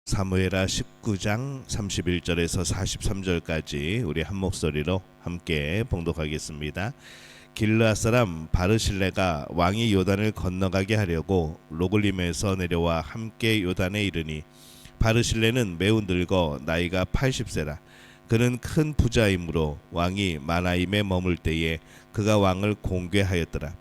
사무엘하 19장 31절에서 43절까지 우리 한 목소리로 함께 봉독하겠습니다. 길르앗 사람 바르실레가 왕이 요단을 건너가게 하려고 로글림에서 내려와 함께 요단에 이르니 바르실레는 매우 늙어 나이가 80세라. 그는 큰 부자이므로 왕이 마나임에 머물 때에 그가 왕을 공궤하였더라.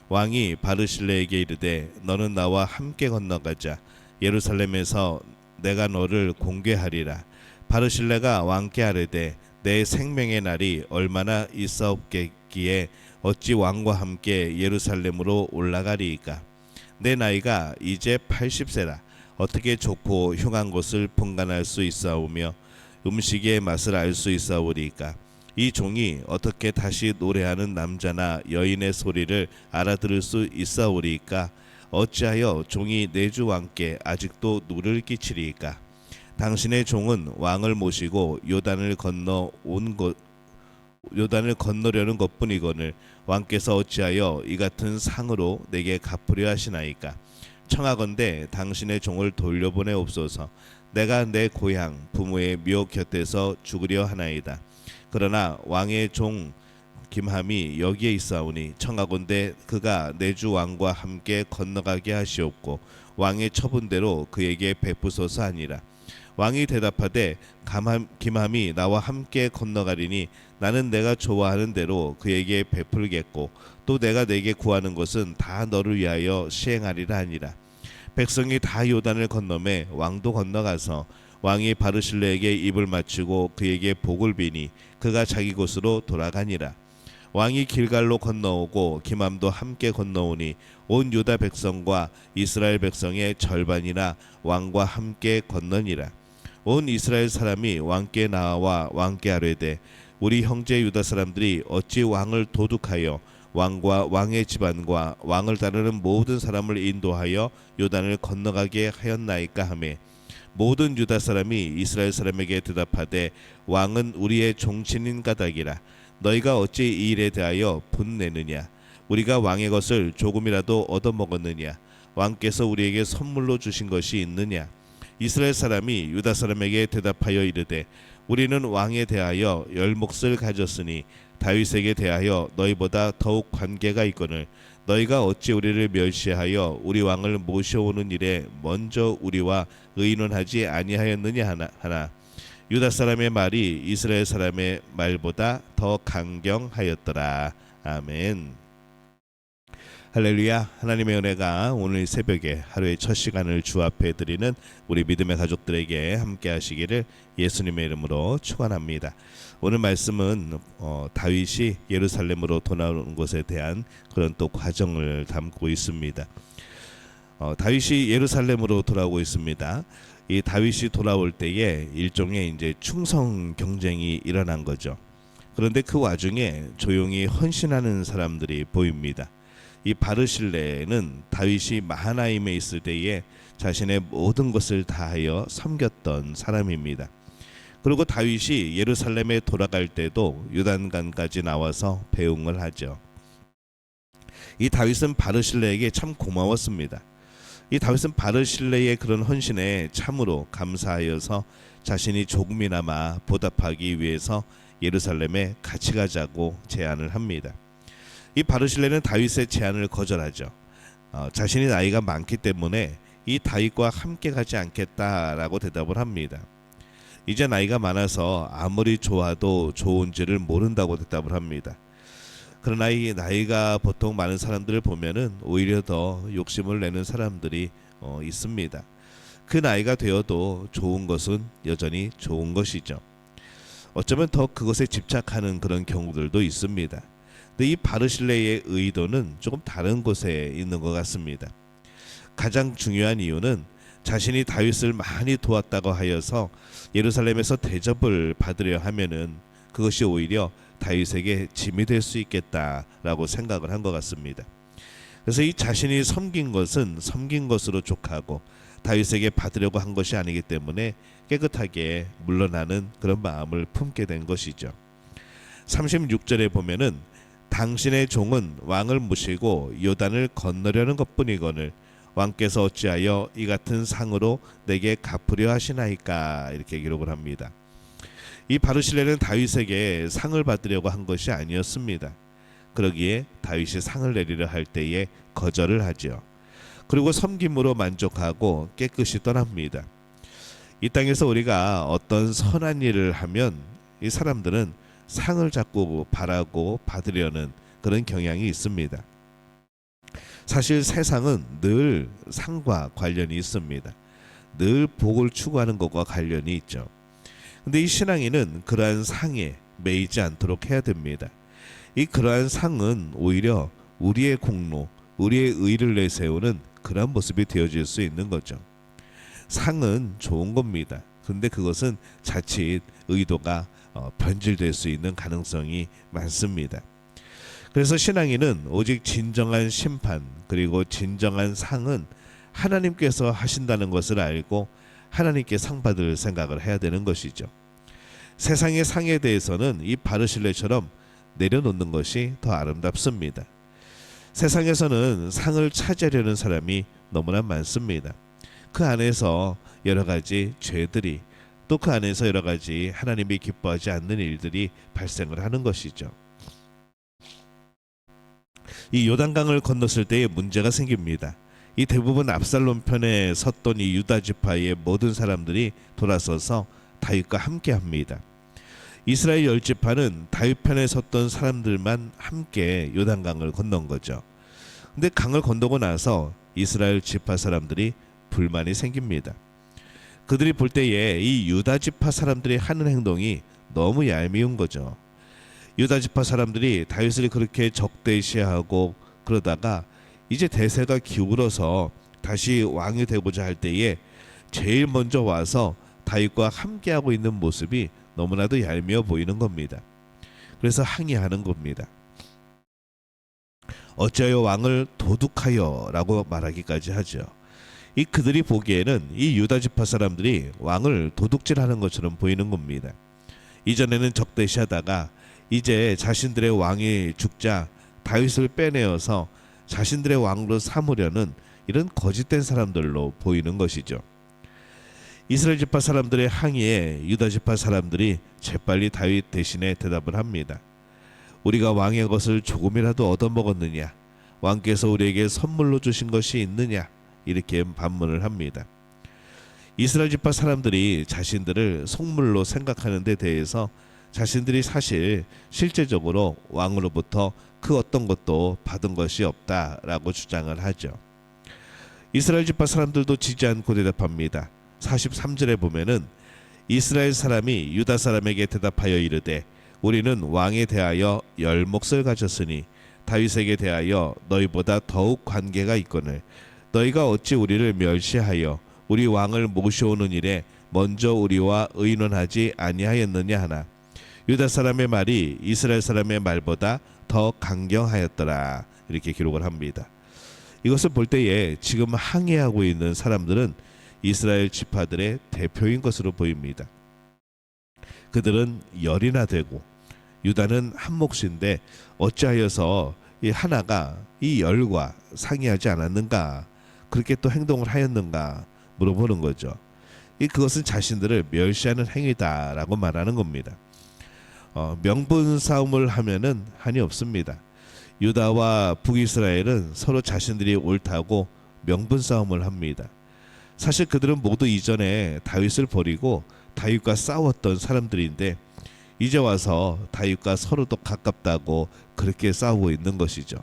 왕이 바르실레에게 이르되 너는 나와 함께 건너가자. 예루살렘에서 내가 너를 공궤하리라. 바르실레가 왕께 아뢰되 내 생명의 날이 얼마나 있사옵겠기에 어찌 왕과 함께 예루살렘으로 올라가리이까. 내 나이가 이제 80세라. 어떻게 좋고 흉한 것을 분간할 수 있사오며 음식의 맛을 알 수 있사오리이까. 이 종이 어떻게 다시 노래하는 남자나 여인의 소리를 알아들을 수 있사오리이까. 어찌하여 종이 내 주 왕께 아직도 누를 끼치리이까. 당신의 종은 왕을 모시고 요단을 건너려는 것뿐이거늘 왕께서 어찌하여 이 같은 상으로 내게 갚으려 하시나이까. 청하건대 당신의 종을 돌려보내옵소서. 내가 내 고향 부모의 묘 곁에서 죽으려 하나이다. 그러나 왕의 종 김함이 여기에 있사오니 청하건대 그가 내 주 왕과 함께 건너가게 하시옵고 왕의 처분대로 그에게 베푸소서 하니라. 왕이 대답하되 김함이 나와 함께 건너가리니 나는 내가 좋아하는 대로 그에게 베풀겠고 또 내가 내게 구하는 것은 다 너를 위하여 시행하리라 하니라. 백성이 다 요단을 건너매 왕도 건너가서 왕이 바르실레에게 입을 맞추고 그에게 복을 비니 그가 자기 곳으로 돌아가니라. 왕이 길갈로 건너오고 김함도 함께 건너오니 온 유다 백성과 이스라엘 백성의 절반이나 왕과 함께 건너니라. 온 이스라엘 사람이 왕께 나와 왕께 아뢰되 우리 형제 유다 사람들이 어찌 왕을 도둑하여 왕과 왕의 집안과 왕을 따르는 모든 사람을 인도하여 요단을 건너가게 하였나이까 하매 모든 유다 사람이 이스라엘 사람에게 대답하되 왕은 우리의 종친인 까닭이라. 너희가 어찌 이 일에 대하여 분내느냐. 우리가 왕의 것을 조금이라도 얻어먹었느냐. 왕께서 우리에게 선물로 주신 것이 있느냐. 이스라엘 사람이 유다 사람에게 대답하여 이르되 우리는 왕에 대하여 열 몫을 가졌으니 다윗에게 대하여 너희보다 더욱 관계가 있거늘 너희가 어찌 우리를 멸시하여 우리 왕을 모셔오는 일에 먼저 우리와 의논하지 아니하였느냐 하나 유다 사람의 말이 이스라엘 사람의 말보다 더 강경하였더라. 아멘. 할렐루야. 하나님의 은혜가 오늘 새벽에 하루의 첫 시간을 주 앞에 드리는 우리 믿음의 가족들에게 함께 하시기를 예수님의 이름으로 축원합니다. 오늘 말씀은 다윗이 예루살렘으로 돌아오는 것에 대한 그런 또 과정을 담고 있습니다. 다윗이 예루살렘으로 돌아오고 있습니다. 이 다윗이 돌아올 때에 일종의 이제 충성 경쟁이 일어난 거죠. 그런데 그 와중에 조용히 헌신하는 사람들이 보입니다. 이 바르실레는 다윗이 마하나임에 있을 때에 자신의 모든 것을 다하여 섬겼던 사람입니다. 그리고 다윗이 예루살렘에 돌아갈 때도 요단강까지 나와서 배웅을 하죠. 이 다윗은 바르실레에게 참 고마웠습니다. 이 다윗은 바르실레의 그런 헌신에 참으로 감사하여서 자신이 조금이나마 보답하기 위해서 예루살렘에 같이 가자고 제안을 합니다. 이 바르실레는 다윗의 제안을 거절하죠. 자신이 나이가 많기 때문에 이 다윗과 함께 가지 않겠다라고 대답을 합니다. 이제 나이가 많아서 아무리 좋아도 좋은지를 모른다고 대답을 합니다. 그러나 이 나이가 보통 많은 사람들을 보면은 오히려 더 욕심을 내는 사람들이 있습니다. 그 나이가 되어도 좋은 것은 여전히 좋은 것이죠. 어쩌면 더 그것에 집착하는 그런 경우들도 있습니다. 근데 이 바르실레의 의도는 조금 다른 곳에 있는 것 같습니다. 가장 중요한 이유는 자신이 다윗을 많이 도왔다고 하여서 예루살렘에서 대접을 받으려 하면은 그것이 오히려 다윗에게 짐이 될 수 있겠다라고 생각을 한 것 같습니다. 그래서 이 자신이 섬긴 것은 섬긴 것으로 족하고 다윗에게 받으려고 한 것이 아니기 때문에 깨끗하게 물러나는 그런 마음을 품게 된 것이죠. 36절에 보면은 당신의 종은 왕을 모시고 요단을 건너려는 것뿐이거늘 왕께서 어찌하여 이 같은 상으로 내게 갚으려 하시나이까 이렇게 기록을 합니다. 이 바르실레는 다윗에게 상을 받으려고 한 것이 아니었습니다. 그러기에 다윗이 상을 내리려 할 때에 거절을 하지요. 그리고 섬김으로 만족하고 깨끗이 떠납니다. 이 땅에서 우리가 어떤 선한 일을 하면 이 사람들은 상을 자꾸 바라고 받으려는 그런 경향이 있습니다. 사실 세상은 늘 상과 관련이 있습니다. 늘 복을 추구하는 것과 관련이 있죠. 근데 이 신앙인은 그러한 상에 매이지 않도록 해야 됩니다. 이 그러한 상은 오히려 우리의 공로, 우리의 의를 내세우는 그런 모습이 되어질 수 있는 거죠. 상은 좋은 겁니다. 근데 그것은 자칫 의도가 변질될 수 있는 가능성이 많습니다. 그래서 신앙인은 오직 진정한 심판 그리고 진정한 상은 하나님께서 하신다는 것을 알고 하나님께 상 받을 생각을 해야 되는 것이죠. 세상의 상에 대해서는 이 바르실레처럼 내려놓는 것이 더 아름답습니다. 세상에서는 상을 차지하려는 사람이 너무나 많습니다. 그 안에서 여러 가지 죄들이 또 그 안에서 여러 가지 하나님이 기뻐하지 않는 일들이 발생을 하는 것이죠. 이 요단강을 건넜을 때에 문제가 생깁니다. 이 대부분 압살롬 편에 섰던 이 유다 지파의 모든 사람들이 돌아서서 다윗과 함께합니다. 이스라엘 10지파는 다윗 편에 섰던 사람들만 함께 요단강을 건넌 거죠. 근데 강을 건너고 나서 이스라엘 지파 사람들이 불만이 생깁니다. 그들이 볼 때에 이 유다 지파 사람들이 하는 행동이 너무 얄미운 거죠. 유다 지파 사람들이 다윗을 그렇게 적대시하고 그러다가 이제 대세가 기울어서 다시 왕이 되고자 할 때에 제일 먼저 와서 다윗과 함께하고 있는 모습이 너무나도 얄미워 보이는 겁니다. 그래서 항의하는 겁니다. 어찌하여 왕을 도둑하여 라고 말하기까지 하죠. 이 그들이 보기에는 이 유다 지파 사람들이 왕을 도둑질하는 것처럼 보이는 겁니다. 이전에는 적대시하다가 이제 자신들의 왕이 죽자 다윗을 빼내어서 자신들의 왕으로 삼으려는 이런 거짓된 사람들로 보이는 것이죠. 이스라엘 지파 사람들의 항의에 유다 지파 사람들이 재빨리 다윗 대신에 대답을 합니다. 우리가 왕의 것을 조금이라도 얻어먹었느냐? 왕께서 우리에게 선물로 주신 것이 있느냐? 이렇게 반문을 합니다. 이스라엘 지파 사람들이 자신들을 속물로 생각하는 데 대해서 자신들이 사실 실제적으로 왕으로부터 그 어떤 것도 받은 것이 없다라고 주장을 하죠. 이스라엘 지파 사람들도 지지 않고 대답합니다. 43절에 보면은 이스라엘 사람이 유다 사람에게 대답하여 이르되 우리는 왕에 대하여 10몫을 가졌으니 다윗에게 대하여 너희보다 더욱 관계가 있거늘 너희가 어찌 우리를 멸시하여 우리 왕을 모셔오는 일에 먼저 우리와 의논하지 아니하였느냐 하나 유다 사람의 말이 이스라엘 사람의 말보다 더 강경하였더라 이렇게 기록을 합니다. 이것을 볼 때에 지금 항의하고 있는 사람들은 이스라엘 지파들의 대표인 것으로 보입니다. 그들은 열이나 되고 유다는 한 몫인데 어찌하여서 이 하나가 이 열과 상의하지 않았는가 그렇게 또 행동을 하였는가 물어보는 거죠. 그것은 자신들을 멸시하는 행위다라고 말하는 겁니다. 명분 싸움을 하면은 한이 없습니다. 유다와 북이스라엘은 서로 자신들이 옳다고 명분 싸움을 합니다. 사실 그들은 모두 이전에 다윗을 버리고 다윗과 싸웠던 사람들인데 이제 와서 다윗과 서로도 가깝다고 그렇게 싸우고 있는 것이죠.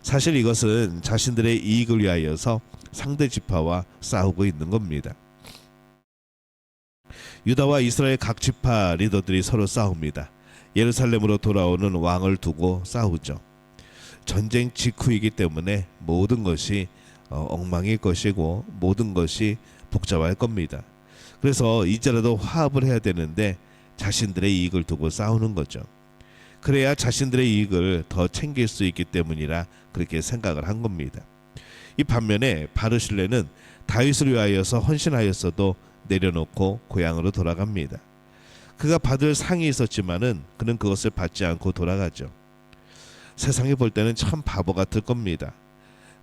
사실 이것은 자신들의 이익을 위하여서 상대 지파와 싸우고 있는 겁니다. 유다와 이스라엘 각 지파 리더들이 서로 싸웁니다. 예루살렘으로 돌아오는 왕을 두고 싸우죠. 전쟁 직후이기 때문에 모든 것이 엉망일 것이고 모든 것이 복잡할 겁니다. 그래서 이제라도 화합을 해야 되는데 자신들의 이익을 두고 싸우는 거죠. 그래야 자신들의 이익을 더 챙길 수 있기 때문이라 그렇게 생각을 한 겁니다. 이 반면에 바르실레는 다윗을 위하여서 헌신하였어도 내려놓고 고향으로 돌아갑니다. 그가 받을 상이 있었지만은 그는 그것을 받지 않고 돌아가죠. 세상이 볼 때는 참 바보 같을 겁니다.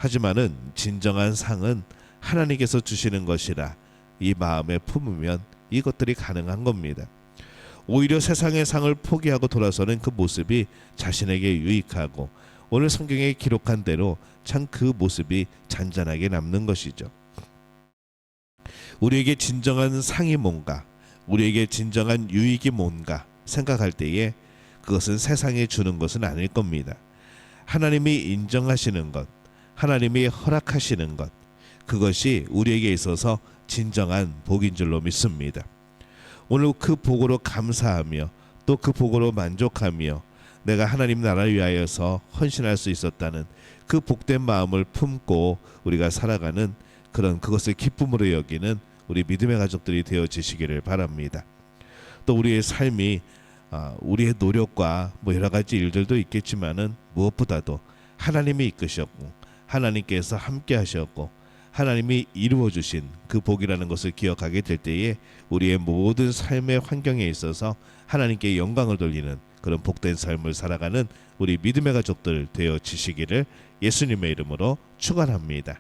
하지만은 진정한 상은 하나님께서 주시는 것이라 이 마음에 품으면 이것들이 가능한 겁니다. 오히려 세상의 상을 포기하고 돌아서는 그 모습이 자신에게 유익하고 오늘 성경에 기록한 대로 참 그 모습이 잔잔하게 남는 것이죠. 우리에게 진정한 상이 뭔가, 우리에게 진정한 유익이 뭔가 생각할 때에 그것은 세상에 주는 것은 아닐 겁니다. 하나님이 인정하시는 것, 하나님이 허락하시는 것, 그것이 우리에게 있어서 진정한 복인 줄로 믿습니다. 오늘 그 복으로 감사하며 또 그 복으로 만족하며 내가 하나님 나라를 위하여서 헌신할 수 있었다는 그 복된 마음을 품고 우리가 살아가는 그런 그것을 기쁨으로 여기는 우리 믿음의 가족들이 되어지시기를 바랍니다. 또 우리의 삶이 우리의 노력과 여러 가지 일들도 있겠지만은 무엇보다도 하나님이 이끄셨고 하나님께서 함께 하셨고 하나님이 이루어 주신 그 복이라는 것을 기억하게 될 때에 우리의 모든 삶의 환경에 있어서 하나님께 영광을 돌리는 그런 복된 삶을 살아가는 우리 믿음의 가족들 되어지시기를 예수님의 이름으로 축원합니다.